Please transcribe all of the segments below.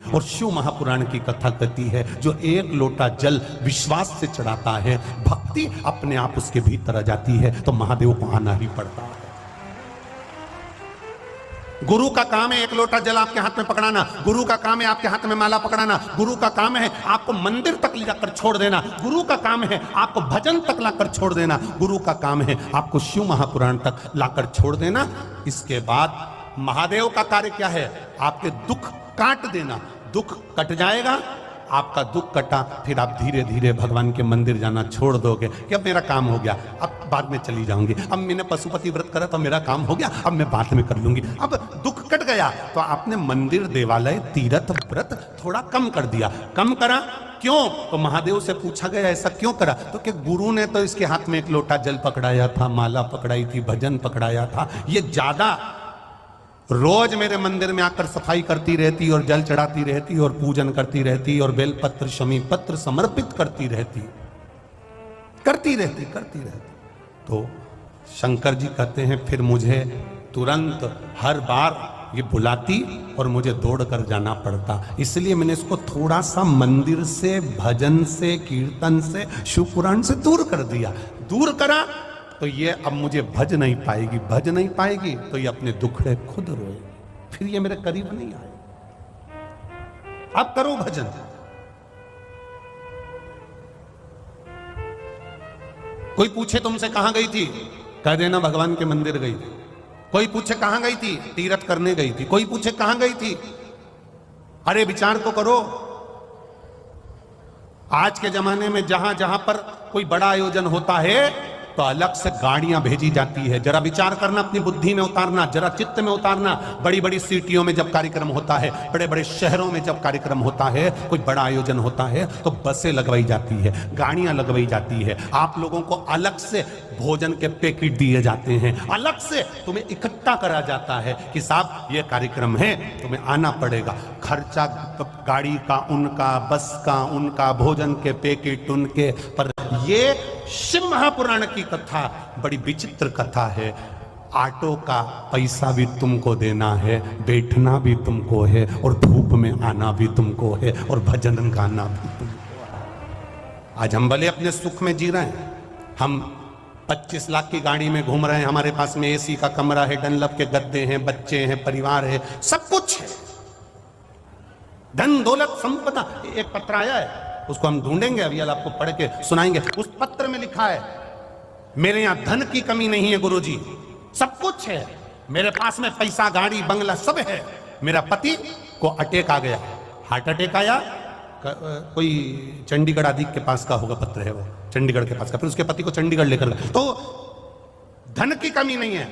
और शिव महापुराण की कथा कहती है, जो एक लोटा जल विश्वास से चढ़ाता है, भक्ति अपने आप उसके भीतर आ जाती है, तो महादेव को आना ही पड़ता है। गुरु का काम है एक लोटा जल आपके हाथ में पकड़ाना, गुरु का काम है आपके हाथ में माला पकड़ाना, गुरु का काम है आपको मंदिर तक ले जाकर छोड़ देना, गुरु का काम है आपको भजन तक लाकर छोड़ देना, गुरु का काम है आपको शिव महापुराण तक लाकर छोड़ देना। इसके बाद महादेव का कार्य क्या है? आपके दुख काट देना। दुख कट जाएगा, आपका दुख कटा, फिर आप धीरे धीरे भगवान के मंदिर जाना छोड़ दोगे कि अब मेरा काम हो गया, अब बाद में चली जाऊंगी, अब मैंने पशुपति व्रत करा तो मेरा काम हो गया, अब मैं बाद में कर लूंगी। अब दुख कट गया तो आपने मंदिर, देवालय, तीर्थ, व्रत थोड़ा कम कर दिया। कम करा क्यों? तो महादेव से पूछा गया ऐसा क्यों करा? तो कि गुरु ने तो इसके हाथ में एक लोटा जल पकड़ाया था, माला पकड़ाई थी, भजन पकड़ाया था, ये ज्यादा रोज मेरे मंदिर में आकर सफाई करती रहती और जल चढ़ाती रहती और पूजन करती रहती और बेलपत्र शमी पत्र समर्पित करती रहती। तो शंकर जी कहते हैं फिर मुझे तुरंत हर बार ये बुलाती और मुझे दौड़ कर जाना पड़ता, इसलिए मैंने इसको थोड़ा सा मंदिर से, भजन से, कीर्तन से, शिव पुराण से दूर कर दिया। दूर करा तो ये अब मुझे भज नहीं पाएगी तो ये अपने दुखड़े खुद रोएगी, फिर ये मेरे करीब नहीं आएगी। अब करो भजन। कोई पूछे तुमसे कहां गई थी, कह देना भगवान के मंदिर गई थी। कोई पूछे कहां गई थी, तीर्थ करने गई थी। कोई पूछे कहां गई थी, अरे विचार तो करो। आज के जमाने में जहां जहां पर कोई बड़ा आयोजन होता है तो अलग से गाड़ियां भेजी जाती है। जरा विचार करना, अपनी बुद्धि में उतारना, जरा चित्त में उतारना। बड़ी बड़ी सिटियों में जब कार्यक्रम होता है, बड़े बड़े शहरों में जब कार्यक्रम होता है, कोई बड़ा आयोजन होता है तो बसें लगवाई जाती है, गाड़ियां लगवाई जाती है, आप लोगों को अलग से भोजन के पैकेट दिए जाते हैं, अलग से तुम्हें इकट्ठा करा जाता है कि साहब ये कार्यक्रम है, तुम्हें आना पड़ेगा। खर्चा गाड़ी का उनका, बस का उनका, भोजन के पैकेट उनके। पर ये शिव महापुराण की कथा बड़ी विचित्र कथा है। ऑटो का पैसा भी तुमको देना है, बैठना भी तुमको है, और धूप में आना भी तुमको है, और भजन गाना भी तुमको है। आज हम भले अपने सुख में जी रहे हैं, हम 25 लाख की गाड़ी में घूम रहे हैं, हमारे पास में एसी का कमरा है, डनलप के गद्दे हैं, बच्चे हैं, परिवार है, सब कुछ है, धन दौलत संपदा। एक पत्र आया है, उसको हम ढूंढेंगे, अभी आपको पढ़ के सुनाएंगे। उस पत्र में लिखा है, मेरे यहां धन की कमी नहीं है गुरुजी, सब कुछ है, मेरे पास में पैसा, गाड़ी, बंगला सब है। मेरा पति को अटैक आ गया, हार्ट अटैक आया, कोई चंडीगढ़ आदि के पास का होगा पत्र है वो, चंडीगढ़ के पास का। फिर उसके पति को चंडीगढ़ लेकर गए। तो धन की कमी नहीं है,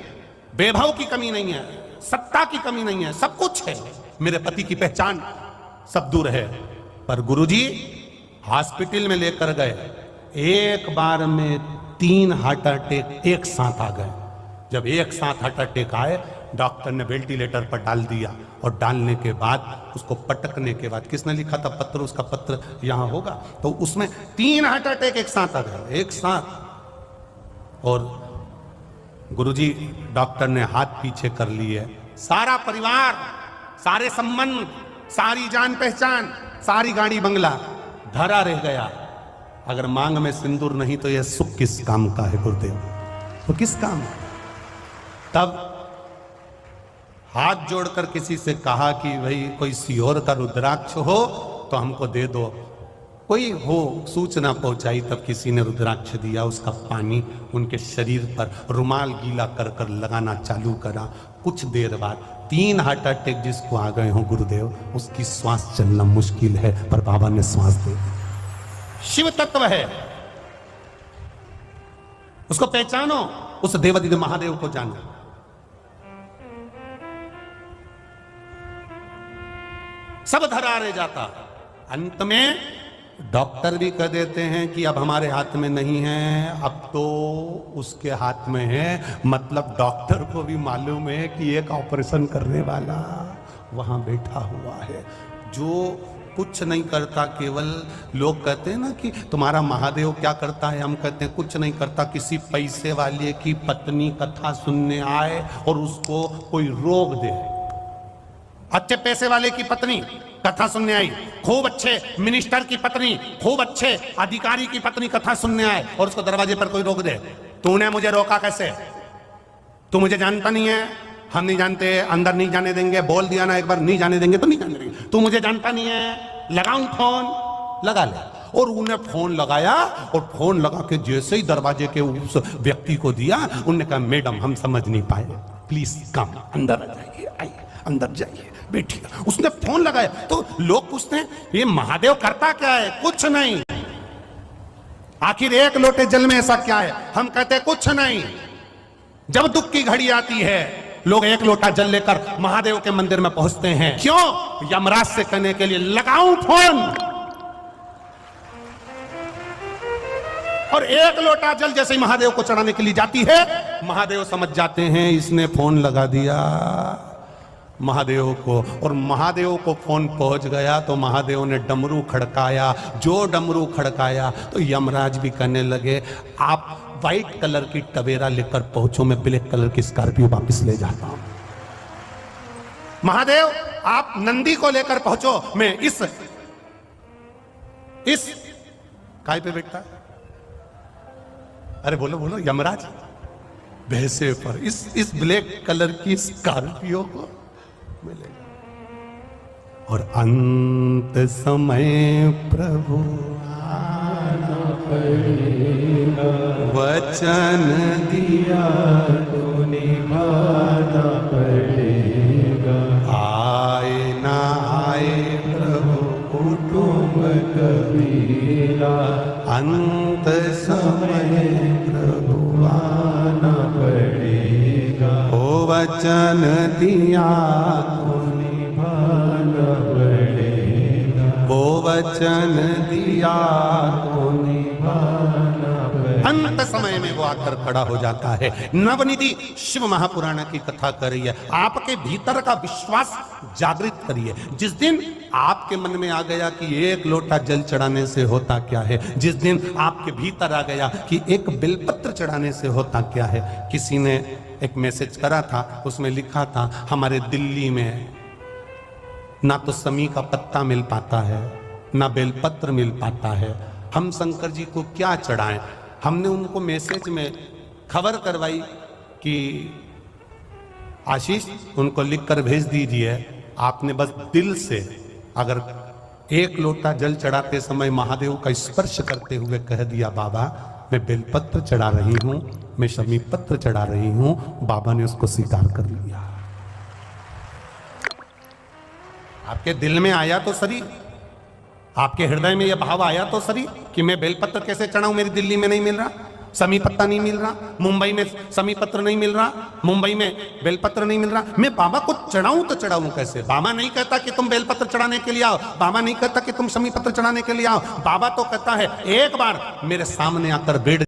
वैभव की कमी नहीं है, सत्ता की कमी नहीं है, सब कुछ है। मेरे पति की पहचान सब दूर है। पर गुरुजी हॉस्पिटल में लेकर गए, एक बार में 3 हार्ट अटैक एक साथ आ गए। जब एक साथ हार्ट अटैक आए, डॉक्टर ने वेंटिलेटर पर डाल दिया, और डालने के बाद उसको पटकने के बाद, किसने लिखा था पत्र, उसका पत्र यहां होगा, तो उसमें 3 हार्ट अटैक एक साथ आ गए, एक साथ। और गुरुजी डॉक्टर ने हाथ पीछे कर लिए, सारा परिवार, सारे संबंध, सारी जान पहचान, सारी गाड़ी बंगला धरा रह गया। अगर मांग में सिंदूर नहीं तो यह सुख किस काम का है गुरुदेव, तो किस काम है? तब हाथ जोड़कर किसी से कहा कि भाई कोई सियोर का रुद्राक्ष हो तो हमको दे दो। कोई हो सूचना पहुंचाई, तब किसी ने रुद्राक्ष दिया, उसका पानी उनके शरीर पर रुमाल गीला कर कर लगाना चालू करा। कुछ देर बाद 3 हार्ट अटैक जिसको आ गए हो गुरुदेव, उसकी श्वास चलना मुश्किल है, पर बाबा ने श्वास दे दी। शिव तत्व है, उसको पहचानो, उस देवादिदेव महादेव को जानो। सब धरा रह जाता, अंत में डॉक्टर भी कह देते हैं कि अब हमारे हाथ में नहीं है, अब तो उसके हाथ में है। मतलब डॉक्टर को भी मालूम है कि एक ऑपरेशन करने वाला वहां बैठा हुआ है जो कुछ नहीं करता। केवल लोग कहते हैं ना कि तुम्हारा महादेव क्या करता है, हम कहते हैं कुछ नहीं करता। किसी पैसे वाले की पत्नी कथा सुनने आए और उसको कोई रोग दे, अच्छे पैसे वाले की पत्नी कथा सुनने आई, खूब अच्छे मिनिस्टर की पत्नी, खूब अच्छे अधिकारी की पत्नी कथा सुनने आए और उसको दरवाजे पर कोई रोक दे। तूने मुझे रोका कैसे? तू मुझे जानता नहीं है? हम नहीं जानते, अंदर नहीं जाने देंगे। बोल दिया ना एक बार, नहीं जाने देंगे तो नहीं जाने देंगे। तू मुझे जानता नहीं है, लगाऊं फोन? लगा ले। और उन्हें फोन लगाया और फोन लगा के जैसे ही दरवाजे के उस व्यक्ति को दिया, उन्होंने कहा मैडम हम समझ नहीं पाए, प्लीज कम, अंदर आ जाइए, आइए अंदर जाइए, बैठिए। उसने फोन लगाया तो लोग पूछते हैं ये महादेव करता क्या है? कुछ नहीं। आखिर एक लोटे जल में ऐसा क्या है? हम कहते हैं कुछ नहीं। जब दुख की घड़ी आती है लोग एक लोटा जल लेकर महादेव के मंदिर में पहुंचते हैं। क्यों? यमराज से कहने के लिए लगाऊं फोन। और एक लोटा जल जैसे ही महादेव को चढ़ाने के लिए जाती है, महादेव समझ जाते हैं इसने फोन लगा दिया महादेव को। और महादेव को फोन पहुंच गया तो महादेव ने डमरू खड़काया। जो डमरू खड़काया तो यमराज भी कहने लगे आप व्हाइट कलर की टवेरा लेकर पहुंचो, मैं ब्लैक कलर की स्कॉर्पियो वापस ले जाता हूं। महादेव आप नंदी को लेकर पहुंचो, मैं इस काय पे बैठता? अरे बोलो बोलो यमराज, भैंसे पर इस ब्लैक कलर की स्कॉर्पियो को मिले। और अंत समय प्रभु आना पड़ेगा, वचन दिया तो निभाना पड़ेगा। आए ना आए प्रभु कुटुंब कबीरा, अंत समय प्रभु आना पड़ेगा। ओ वचन दिया तो निभाना पड़ेगा, वो वचन दिया तो निभाना पड़ेगा। अंत समय में वो आकर खड़ा हो जाता है। नवनिधि शिव महापुराण की कथा कर रही है। आपके भीतर का विश्वास जागृत करिए। जिस दिन आपके मन में आ गया कि एक लोटा जल चढ़ाने से होता क्या है, जिस दिन आपके भीतर आ गया कि एक बेलपत्र चढ़ाने से होता क्या है। किसी ने एक मैसेज करा था, उसमें लिखा था हमारे दिल्ली में ना तो समी का पत्ता मिल पाता है, ना बेलपत्र मिल पाता है, हम शंकर जी को क्या चढ़ाएं। हमने उनको मैसेज में खबर करवाई कि आशीष उनको लिखकर भेज दीजिए, आपने बस दिल से अगर एक लोटा जल चढ़ाते समय महादेव का स्पर्श करते हुए कह दिया बाबा मैं बेलपत्र चढ़ा रही हूं, मैं शमी पत्र चढ़ा रही हूं, बाबा ने उसको स्वीकार कर लिया। आपके दिल में आया तो सही, आपके हृदय में यह भाव आया तो सही कि मैं बेलपत्र कैसे चढ़ाऊं, मेरी दिल्ली में नहीं मिल रहा, समी पत्ता नहीं मिल रहा, मुंबई में समी पत्र नहीं मिल रहा, मुंबई में बेलपत्र नहीं मिल रहा, मैं बाबा को चढ़ाऊं तो चढ़ाऊं कैसे। बाबा नहीं कहता कि तुम बेलपत्र चढ़ाने के लिए आओ, बाबा नहीं कहता कि तुम समी पत्र चढ़ाने के लिए आओ, बाबा तो कहता है एक बार मेरे सामने आकर बैठ